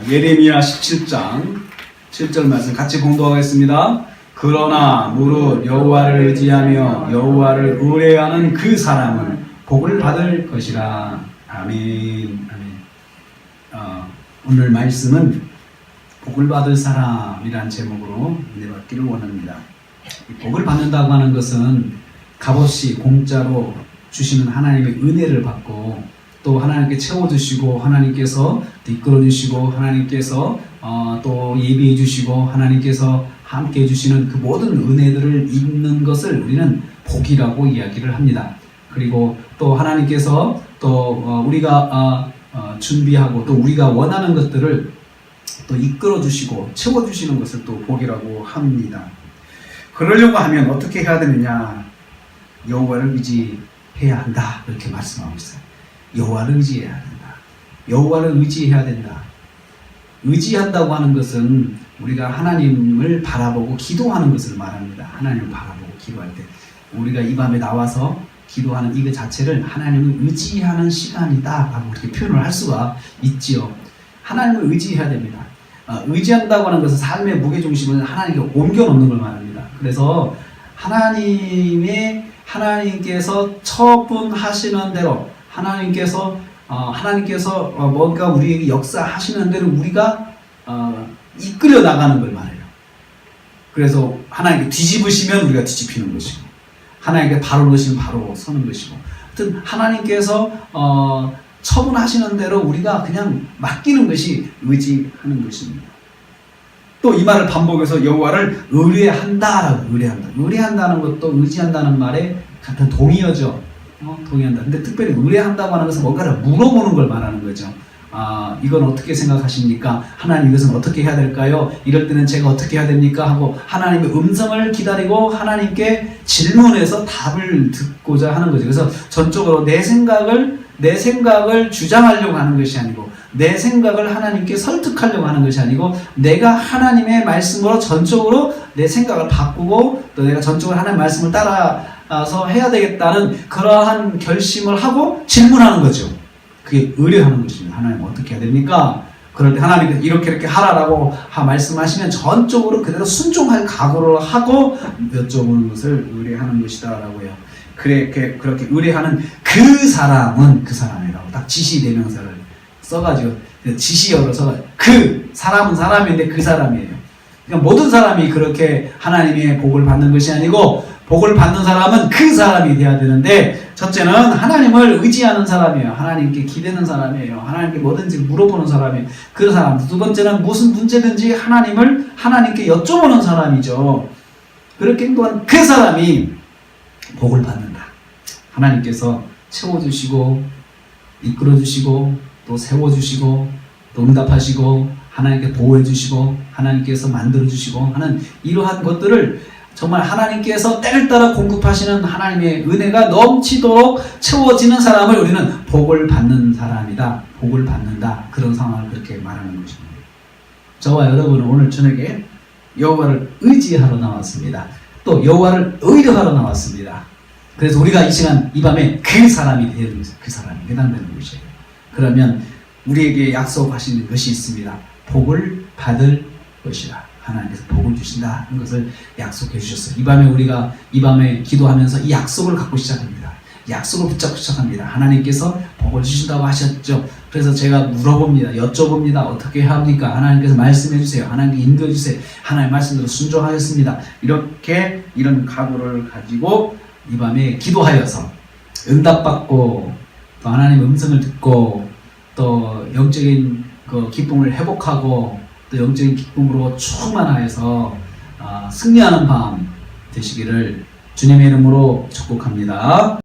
예레미야 17장 7절 말씀 같이 공독하겠습니다. 그러나 무릇 여호와를 의지하며 여호와를 의뢰하는 그 사람은 복을 받을 것이라. 아멘. 아멘. 오늘 말씀은 복을 받을 사람이란 제목으로 은혜 받기를 원합니다. 복을 받는다고 하는 것은 값없이 공짜로 주시는 하나님의 은혜를 받고 또 하나님께 채워주시고 하나님께서 이끌어주시고 하나님께서 또 예비해 주시고 하나님께서 함께 해주시는 그 모든 은혜들을 입는 것을 우리는 복이라고 이야기를 합니다. 그리고 또 하나님께서 또 우리가 준비하고 또 우리가 원하는 것들을 또 이끌어주시고 채워주시는 것을 또 복이라고 합니다. 그러려고 하면 어떻게 해야 되느냐? 여호와를 의지해야 한다, 이렇게 말씀하고 있어요. 여호와를 의지해야 된다. 여호와를 의지해야 된다. 의지한다고 하는 것은 우리가 하나님을 바라보고 기도하는 것을 말합니다. 하나님을 바라보고 기도할 때 우리가 이 밤에 나와서 기도하는 이거 자체를 하나님을 의지하는 시간이다 라고 그렇게 표현을 할 수가 있지요. 하나님을 의지해야 됩니다. 의지한다고 하는 것은 삶의 무게중심을 하나님께 옮겨놓는 걸 말합니다. 그래서 하나님께서 처분하시는 대로 하나님께서 뭔가 우리에게 역사하시는 대로 우리가 이끌려 나가는 걸 말해요. 그래서 하나님께 뒤집으시면 우리가 뒤집히는 것이고 하나님께 바로 놓으시면 바로 서는 것이고 하여튼 하나님께서 처분하시는 대로 우리가 그냥 맡기는 것이 의지하는 것입니다. 또 이 말을 반복해서 여호와를 의뢰한다라고 의뢰한다는 것도 의지한다는 말에 같은 동의어죠. 동의한다. 근데 특별히 의뢰한다고 하는 것은 뭔가를 물어보는 걸 말하는 거죠. 이건 어떻게 생각하십니까? 하나님 이것은 어떻게 해야 될까요? 이럴 때는 제가 어떻게 해야 됩니까? 하고 하나님의 음성을 기다리고 하나님께 질문해서 답을 듣고자 하는 거죠. 그래서 전적으로 내 생각을 주장하려고 하는 것이 아니고 내 생각을 하나님께 설득하려고 하는 것이 아니고 내가 하나님의 말씀으로 전적으로 내 생각을 바꾸고 또 내가 전적으로 하나님의 말씀을 따라서 해야 되겠다는 그러한 결심을 하고 질문하는 거죠. 그게 의뢰하는 것입니다. 하나님 어떻게 해야 됩니까? 그럴 때 하나님께서 이렇게 하라라고 말씀하시면 전적으로 그대로 순종할 각오를 하고 여쭤보는 것을 의뢰하는 것이다 라고 해요. 그렇게 의뢰하는 그 사람은 그 사람이라고 딱 지시대명사를 써가지고 지시어로 써가지고 그 사람은 사람인데 그 사람이에요. 그러니까 모든 사람이 그렇게 하나님의 복을 받는 것이 아니고 복을 받는 사람은 그 사람이 돼야 되는데 첫째는 하나님을 의지하는 사람이에요. 하나님께 기대는 사람이에요. 하나님께 뭐든지 물어보는 사람이에요. 그 사람. 두 번째는 무슨 문제든지 하나님께 여쭤보는 사람이죠. 그렇게 행동한 그 사람이 복을 받는다. 하나님께서 채워주시고 이끌어주시고 또 세워주시고 또 응답하시고 하나님께 보호해주시고 하나님께서 만들어주시고 하는 이러한 것들을 정말 하나님께서 때를 따라 공급하시는 하나님의 은혜가 넘치도록 채워지는 사람을 우리는 복을 받는 사람이다. 복을 받는다. 그런 상황을 그렇게 말하는 것입니다. 저와 여러분은 오늘 저녁에 여호와를 의지하러 나왔습니다. 또 여호와를 의뢰하러 나왔습니다. 그래서 우리가 이 시간 이 밤에 그 사람이 되는 것이에요. 그 사람이 해당되는 것이에요. 그러면 우리에게 약속하시는 것이 있습니다. 복을 받을 것이라. 하나님께서 복을 주신다는 것을 약속해 주셨어요. 이 밤에 기도하면서 이 약속을 갖고 시작합니다. 약속을 붙잡고 시작합니다. 하나님께서 복을 주신다고 하셨죠. 그래서 제가 물어봅니다. 여쭤봅니다. 어떻게 해야 합니까? 하나님께서 말씀해 주세요. 하나님께 인도해 주세요. 하나님의 말씀대로 순종하겠습니다. 이런 각오를 가지고 이 밤에 기도하여서 응답받고 또 하나님의 음성을 듣고 또 영적인 그 기쁨을 회복하고 또 영적인 기쁨으로 충만하여서 승리하는 밤 되시기를 주님의 이름으로 축복합니다.